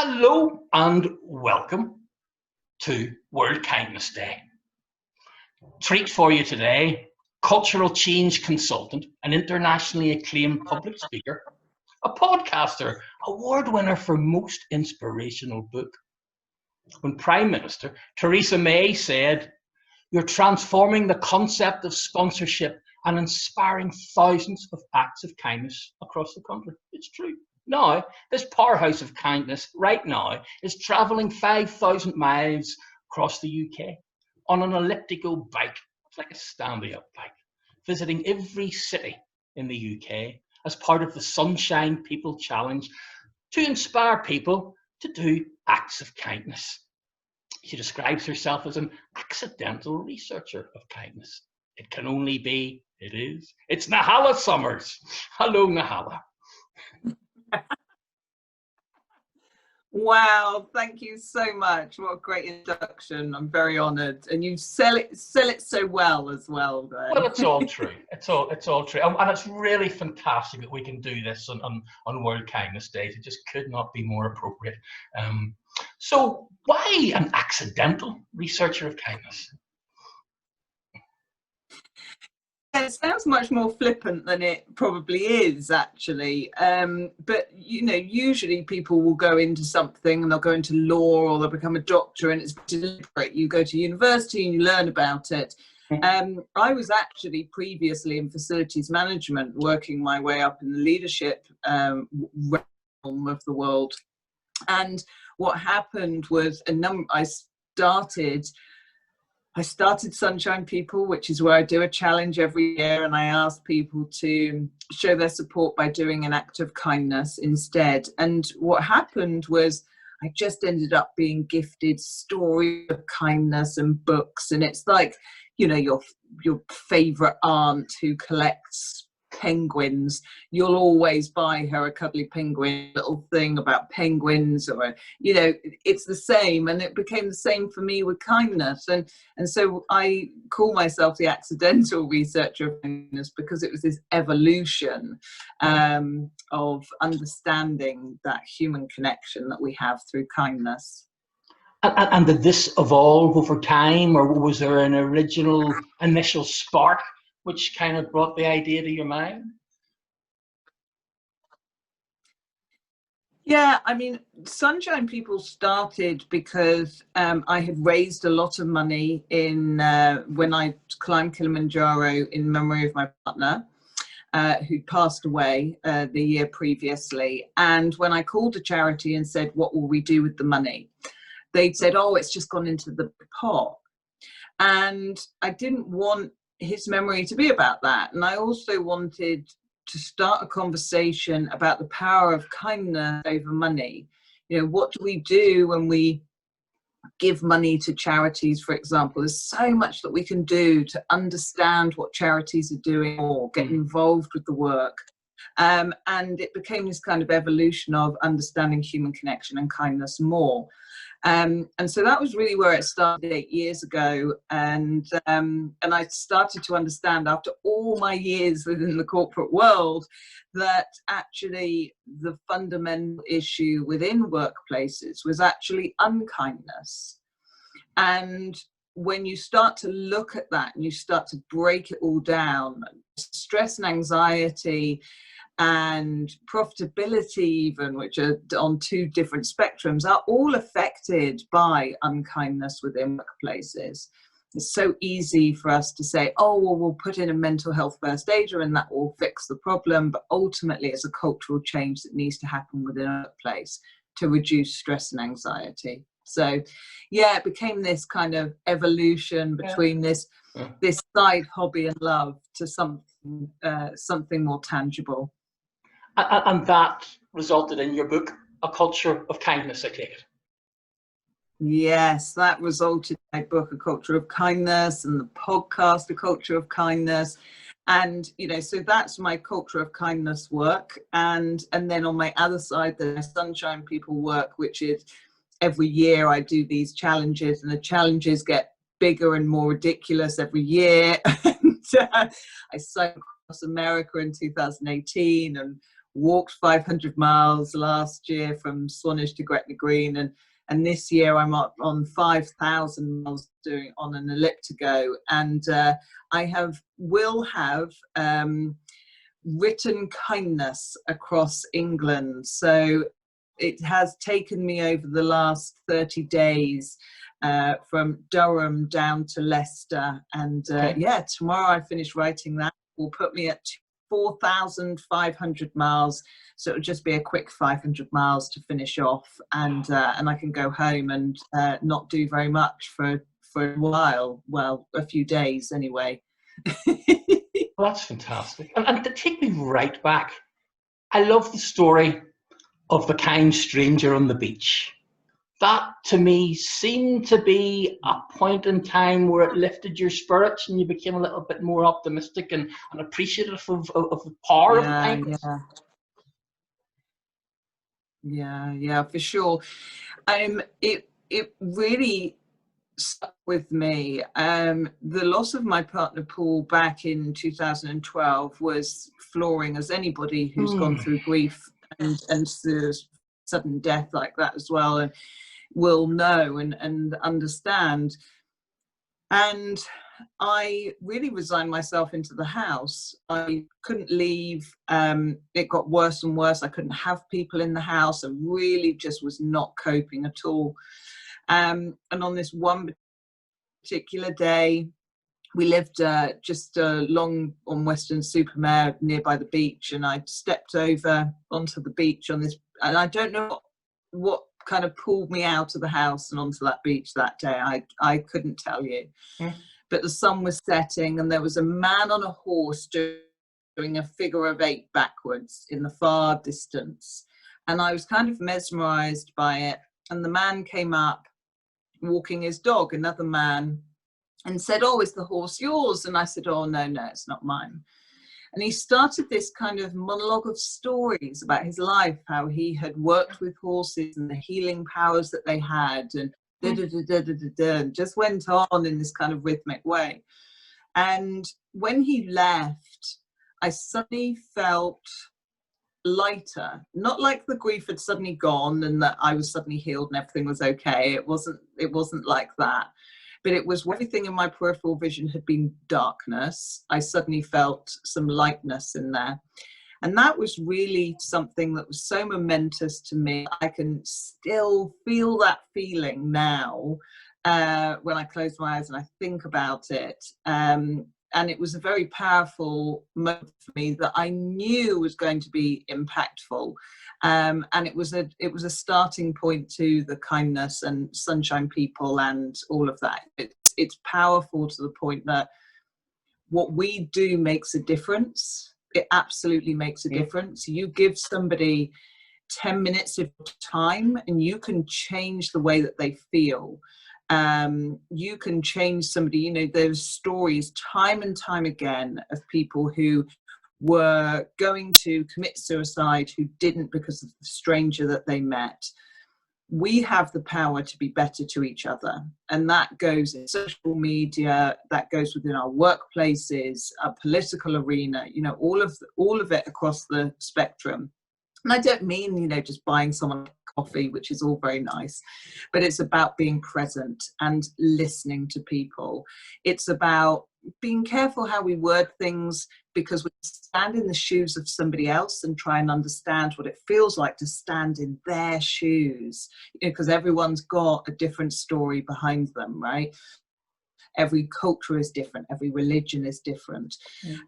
Hello and welcome to World Kindness Day. Treat for you today, cultural change consultant, an internationally acclaimed public speaker, a podcaster, award winner for most inspirational book. When Prime Minister Theresa May said, "You're transforming the concept of sponsorship and inspiring thousands of acts of kindness across the country." It's true. Now, this powerhouse of kindness right now is travelling 5,000 miles across the UK on an elliptical bike. It's like a standing-up bike, visiting every city in the UK as part of the Sunshine People Challenge to inspire people to do acts of kindness. She describes herself as an accidental researcher of kindness. It can only be, it is. It's Nahla Summers. Hello, Nahla. Wow, thank you so much. What a great introduction. I'm very honoured. And you sell it so well as well, though. Well, it's all true. It's all true. And it's really fantastic that we can do this on World Kindness Days. It just could not be more appropriate. So why an accidental researcher of kindness? It sounds much more flippant than it probably is, actually. But, you know, usually people will go into something and they'll go into law or they'll become a doctor, and it's deliberate. You go to university and you learn about it. I was actually previously in facilities management, working my way up in the leadership realm of the world. And what happened was I started Sunshine People, which is where I do a challenge every year, and I ask people to show their support by doing an act of kindness instead. And what happened was I just ended up being gifted stories of kindness and books. And it's like, you know, your favorite aunt who collects penguins. You'll always buy her a cuddly penguin little thing about penguins, or, you know, it's the same. And it became the same for me with kindness. And so I call myself the accidental researcher of kindness, because it was this evolution of understanding that human connection that we have through kindness. And did this evolve over time, or was there an original initial spark which kind of brought the idea to your mind? Yeah, I mean, Sunshine People started because I had raised a lot of money when I climbed Kilimanjaro in memory of my partner, who passed away the year previously. And when I called a charity and said, "What will we do with the money?" they'd said, "Oh, it's just gone into the pot." And I didn't want his memory to be about that. And I also wanted to start a conversation about the power of kindness over money. You know, what do we do when we give money to charities, for example? There's so much that we can do to understand what charities are doing or get involved with the work. And it became this kind of evolution of understanding human connection and kindness more. And so that was really where it started 8 years ago. And I started to understand, after all my years within the corporate world, that actually the fundamental issue within workplaces was actually unkindness. And when you start to look at that and you start to break it all down, stress and anxiety and profitability even, which are on two different spectrums, are all affected by unkindness within workplaces. It's so easy for us to say, "Oh, well, we'll put in a mental health first aider and that will fix the problem." But ultimately, it's a cultural change that needs to happen within a workplace to reduce stress and anxiety. So, yeah, it became this kind of evolution between this side hobby and love to something more tangible. And that resulted in your book, A Culture of Kindness, I take it. Yes, that resulted in my book, A Culture of Kindness, and the podcast, A Culture of Kindness. And, you know, so that's my Culture of Kindness work. And then on my other side, the Sunshine People work, which is every year I do these challenges, and the challenges get bigger and more ridiculous every year. And I cycled across America in 2018 and walked 500 miles last year from Swanage to Gretna Green, and this year I'm up on 5,000 miles doing on an elliptigo, and I will have written kindness across England. So it has taken me over the last 30 days from Durham down to Leicester, and yeah, tomorrow I finish writing that. Will put me at 4,500 miles, so it'll just be a quick 500 miles to finish off, and I can go home and not do very much for a while, well, a few days anyway. Well, that's fantastic. And to take me right back, I love the story of the kind stranger on the beach. That to me seemed to be a point in time where it lifted your spirits and you became a little bit more optimistic and appreciative of the power of kindness. Yeah, for sure. It really stuck with me. The loss of my partner Paul back in 2012 was flooring, as anybody who's gone through grief and sudden death like that as well, and will know and understand. And I really resigned myself into the house. I couldn't leave. It got worse and worse. I couldn't have people in the house. I really just was not coping at all. And on this one particular day, we lived just along on Weston-super-Mare nearby the beach, and I stepped over onto the beach on this, and I don't know what kind of pulled me out of the house and onto that beach that day. I couldn't tell you. But the sun was setting, and there was a man on a horse doing a figure of 8 backwards in the far distance, and I was kind of mesmerized by it. And the man came up walking his dog, another man, and said, "Oh, is the horse yours?" And I said, "Oh, no, it's not mine." And he started this kind of monologue of stories about his life, how he had worked with horses and the healing powers that they had, and just went on in this kind of rhythmic way. And when he left, I suddenly felt lighter, not like the grief had suddenly gone and that I was suddenly healed and everything was okay. It wasn't like that. But it was everything in my peripheral vision had been darkness. I suddenly felt some lightness in there. And that was really something that was so momentous to me. I can still feel that feeling now when I close my eyes and I think about it. And it was a very powerful moment for me that I knew was going to be impactful. And it was a starting point to the kindness and sunshine people and all of that. It's powerful to the point that what we do makes a difference. It absolutely makes a difference. You give somebody 10 minutes of time and you can change the way that they feel. You can change somebody. There's stories time and time again of people who were going to commit suicide who didn't because of the stranger that they met. We have the power to be better to each other, and that goes in social media, that goes within our workplaces, our political arena, all of it across the spectrum. And I don't mean, just buying someone coffee, which is all very nice, but it's about being present and listening to people. It's about being careful how we word things, because we stand in the shoes of somebody else and try and understand what it feels like to stand in their shoes, because everyone's got a different story behind them, right? Every culture is different, every religion is different.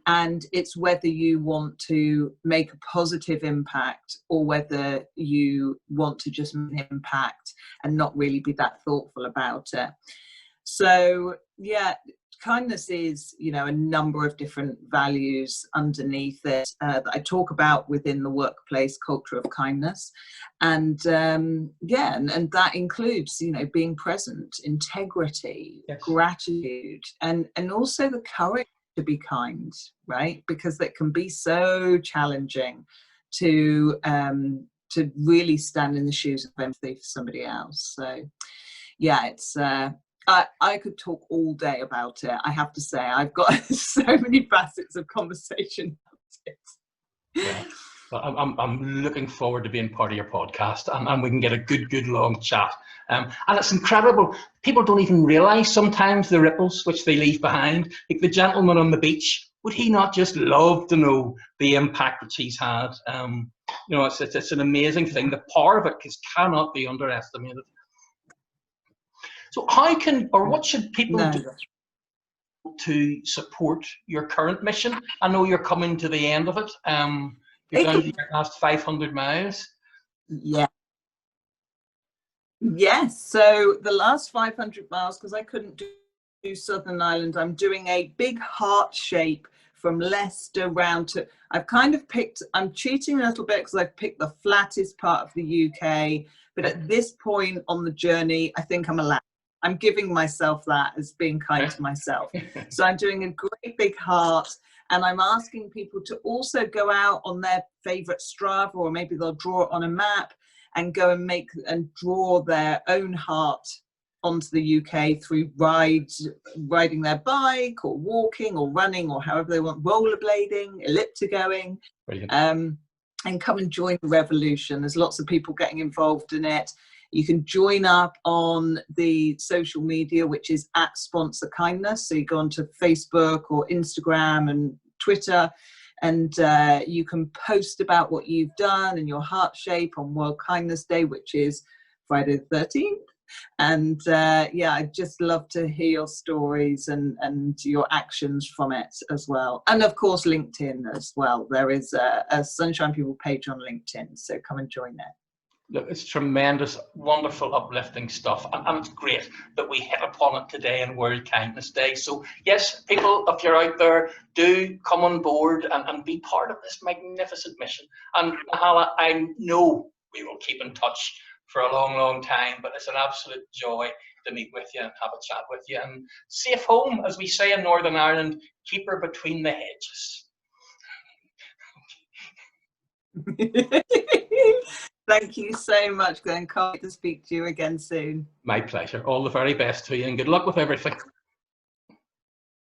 And it's whether you want to make a positive impact or whether you want to just make an impact and not really be that thoughtful about it. So yeah, kindness is, a number of different values underneath it that I talk about within the workplace culture of kindness. And and that includes, being present, integrity, gratitude, and also the courage to be kind, right? Because that can be so challenging to really stand in the shoes of empathy for somebody else. So yeah, it's I could talk all day about it. I have to say, I've got so many facets of conversation about it. Yeah. I'm looking forward to being part of your podcast, and we can get a good long chat. And it's incredible. People don't even realise sometimes the ripples which they leave behind. Like the gentleman on the beach, would he not just love to know the impact which he's had? It's an amazing thing. The power of it cannot be underestimated. So what should people do to support your current mission? I know you're coming to the end of it. You're down to your last 500 miles. Yeah. Yes. So the last 500 miles, because I couldn't do Southern Ireland, I'm doing a big heart shape from Leicester round to, I'm cheating a little bit because I've picked the flattest part of the UK. But at this point on the journey, I think I'm allowed. I'm giving myself that as being kind to myself. So I'm doing a great big heart, and I'm asking people to also go out on their favorite Strava, or maybe they'll draw it on a map and go and draw their own heart onto the UK through riding their bike or walking or running or however they want, rollerblading, elliptigoing, and come and join the revolution. There's lots of people getting involved in it. You can join up on the social media, which is @SponsorKindness. So you go onto Facebook or Instagram and Twitter, and you can post about what you've done and your heart shape on World Kindness Day, which is Friday the 13th. And I'd just love to hear your stories and your actions from it as well. And of course, LinkedIn as well. There is a Sunshine People page on LinkedIn, so come and join there. Look, it's tremendous, wonderful, uplifting stuff, and it's great that we hit upon it today in World Kindness Day. So yes, people, if you're out there, do come on board and be part of this magnificent mission. And Nahla, I know we will keep in touch for a long time, but it's an absolute joy to meet with you and have a chat with you. And safe home, as we say in Northern Ireland, keep her between the hedges. Thank you so much, Glenn. Can't wait to speak to you again soon. My pleasure. All the very best to you, and good luck with everything.